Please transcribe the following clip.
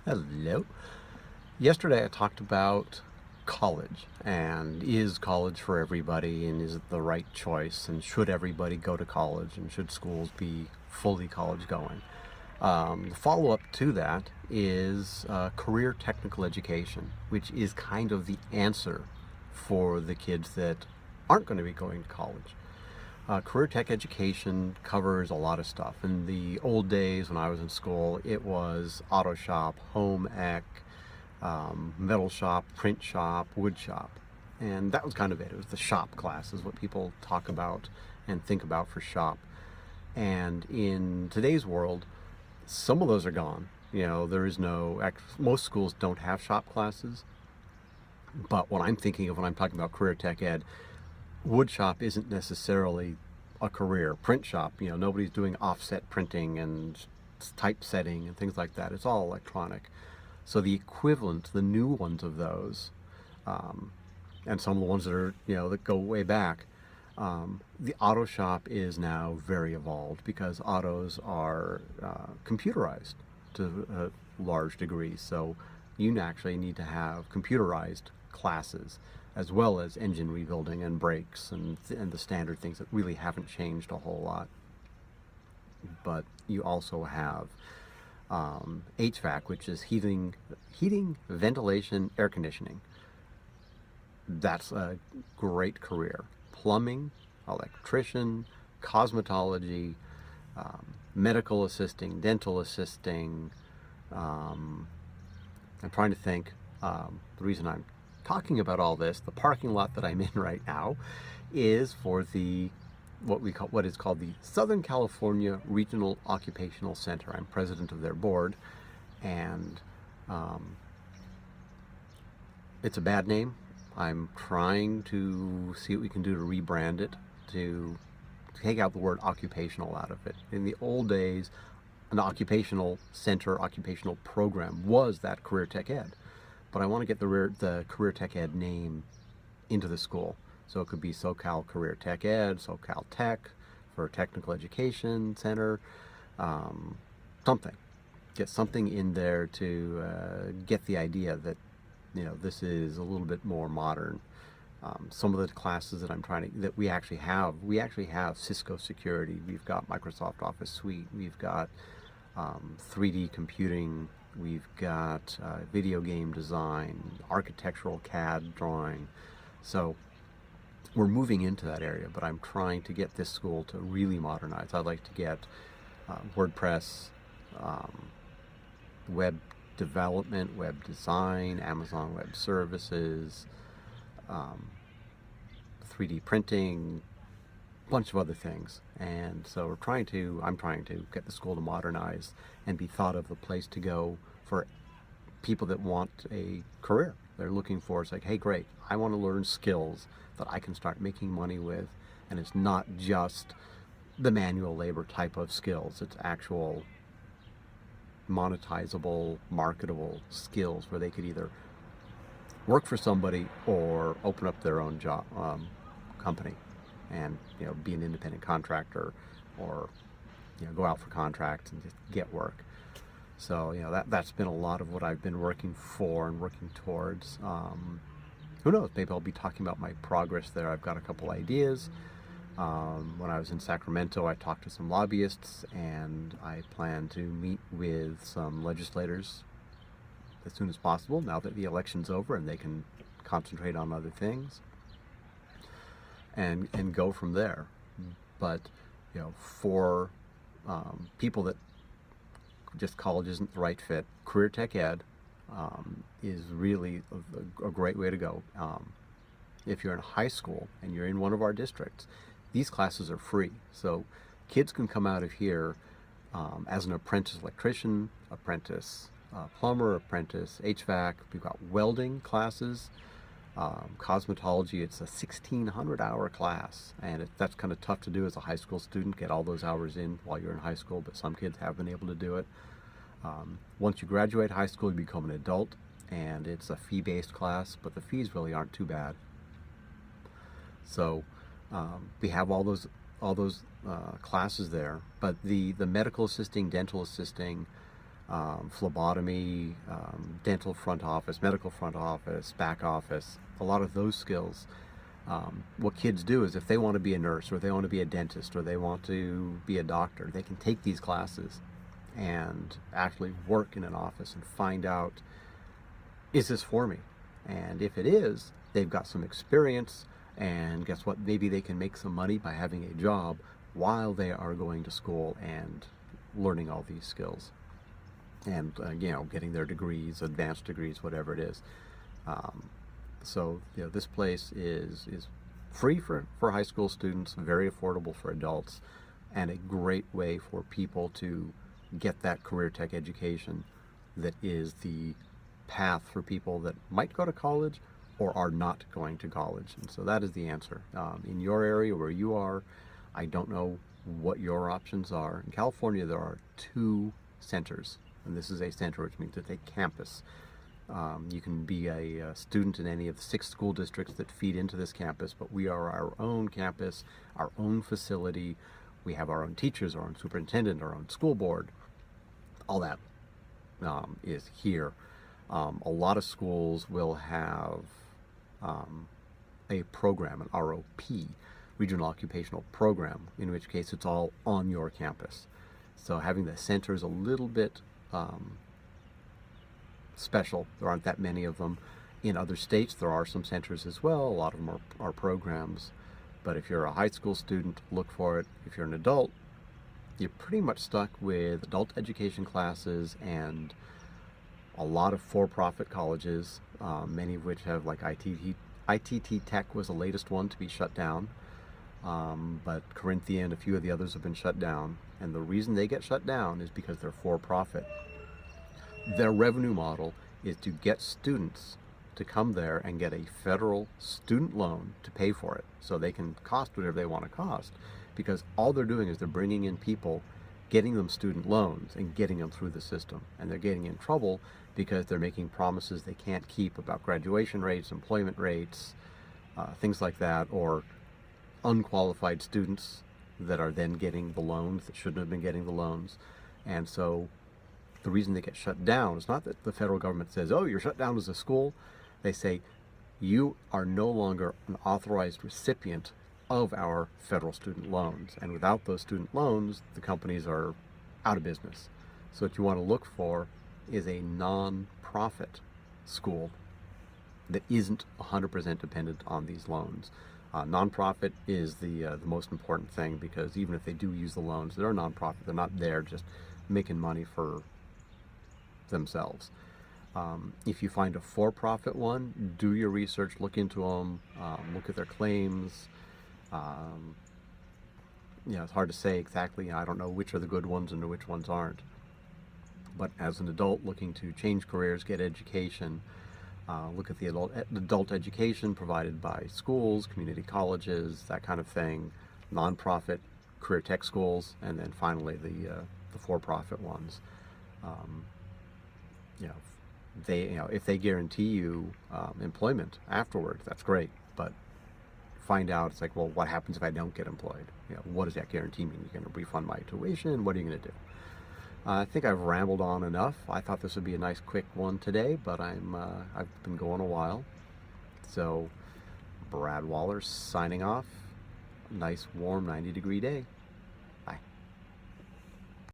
Hello. Yesterday I talked about college and is college for everybody and is it the right choice and should everybody go to college and should schools be fully college going. The follow up to that is career technical education, which is kind of the answer for the kids that aren't going to be going to college. Career tech education covers a lot of stuff. In the old days when I was in school, it was auto shop, home ec, metal shop, print shop, wood shop. And that was kind of it. It was the shop class, is what people talk about and think about for shop. And in today's world, some of those are gone. There is no, most schools don't have shop classes. But what I'm thinking of when I'm talking about career tech ed, wood shop isn't necessarily a career. Print shop, nobody's doing offset printing and typesetting and things like that. It's all electronic. So the equivalent, the new ones of those, and some of the ones that are, that go way back, the auto shop is now very evolved because autos are computerized to a large degree. So you actually need to have computerized classes as well as engine rebuilding and brakes and the standard things that really haven't changed a whole lot. But you also have HVAC, which is heating, ventilation, air conditioning. That's a great career. Plumbing, electrician, cosmetology, medical assisting, dental assisting. I'm trying to think. The reason I'm talking about all this, the parking lot that I'm in right now, is for the what is called the Southern California Regional Occupational Center. I'm president of their board, and it's a bad name. I'm trying to see what we can do to rebrand it, to take out the word occupational out of it. In the old days, an occupational center, occupational program was that career tech ed. But I want to get the career tech ed name into the school. So it could be SoCal Career Tech Ed, SoCal Tech for Technical Education Center, something. Get something in there to get the idea that this is a little bit more modern. Some of the classes that we actually have Cisco security. We've got Microsoft Office Suite. We've got 3D computing. We've got video game design, architectural CAD drawing. So we're moving into that area, but I'm trying to get this school to really modernize. I'd like to get WordPress, web development, web design, Amazon Web Services, 3D printing, a bunch of other things. And so I'm trying to get the school to modernize and be thought of the place to go for people that want a career. They're looking for, it's like, hey, great, I want to learn skills that I can start making money with. And it's not just the manual labor type of skills. It's actual monetizable, marketable skills where they could either work for somebody or open up their own job company and be an independent contractor or go out for contracts and just get work. So that's been a lot of what I've been working for and working towards. Who knows? Maybe I'll be talking about my progress there. I've got a couple ideas. When I was in Sacramento, I talked to some lobbyists, and I plan to meet with some legislators as soon as possible now that the election's over and they can concentrate on other things and go from there. But for people that just college isn't the right fit, career tech ed is really a great way to go. If you're in high school and you're in one of our districts, these classes are free. So kids can come out of here as an apprentice electrician, apprentice plumber, apprentice HVAC. We've got welding classes, cosmetology. It's a 1,600-hour class, and that's kind of tough to do as a high school student, get all those hours in while you're in high school, but some kids have been able to do it. Once you graduate high school, you become an adult, and it's a fee-based class, but the fees really aren't too bad. So we have all those classes there, but the medical assisting, dental assisting, phlebotomy, dental front office, medical front office, back office, a lot of those skills. What kids do is if they want to be a nurse or they want to be a dentist or they want to be a doctor, they can take these classes and actually work in an office and find out, is this for me? And if it is, they've got some experience, and guess what? Maybe they can make some money by having a job while they are going to school and learning all these skills and getting their degrees, advanced degrees, whatever it is. So this place is free for high school students, very affordable for adults, and a great way for people to get that career tech education that is the path for people that might go to college or are not going to college. And so that is the answer. In your area where you are, I don't know what your options are. In California, there are 2 centers, and this is a center, which means it's a campus. You can be a student in any of the 6 school districts that feed into this campus, but we are our own campus, our own facility. We have our own teachers, our own superintendent, our own school board. All that is here. A lot of schools will have a program, an ROP, Regional Occupational Program, in which case it's all on your campus. So having the center is a little bit special. There aren't that many of them. In other states, there are some centers as well. A lot of them are programs. But if you're a high school student, look for it. If you're an adult, you're pretty much stuck with adult education classes and a lot of for-profit colleges, many of which have, like ITT Tech was the latest one to be shut down. But Corinthian, a few of the others have been shut down. And the reason they get shut down is because they're for-profit. Their revenue model is to get students to come there and get a federal student loan to pay for it, so they can cost whatever they want to cost, because all they're doing is they're bringing in people, getting them student loans and getting them through the system. And they're getting in trouble because they're making promises they can't keep about graduation rates, employment rates, things like that, or unqualified students that are then getting the loans that shouldn't have been getting the loans. And so the reason they get shut down is not that the federal government says, oh, you're shut down as a school. They say, you are no longer an authorized recipient of our federal student loans. And without those student loans, the companies are out of business. So what you want to look for is a non-profit school that isn't 100% dependent on these loans. Non-profit is the most important thing, because even if they do use the loans, they're a non-profit. They're not there just making money for themselves. If you find a for-profit one, do your research, look into them, look at their claims. It's hard to say exactly. I don't know which are the good ones and which ones aren't. But as an adult looking to change careers, get education, look at the adult education provided by schools, community colleges, that kind of thing, nonprofit career tech schools, and then finally the for-profit ones. If they guarantee you employment afterwards, that's great. But find out, it's like, well, what happens if I don't get employed? What does that guarantee mean? You're going to refund my tuition? What are you going to do? I think I've rambled on enough. I thought this would be a nice quick one today, but I've been going a while. So Brad Waller signing off. Nice warm 90-degree day.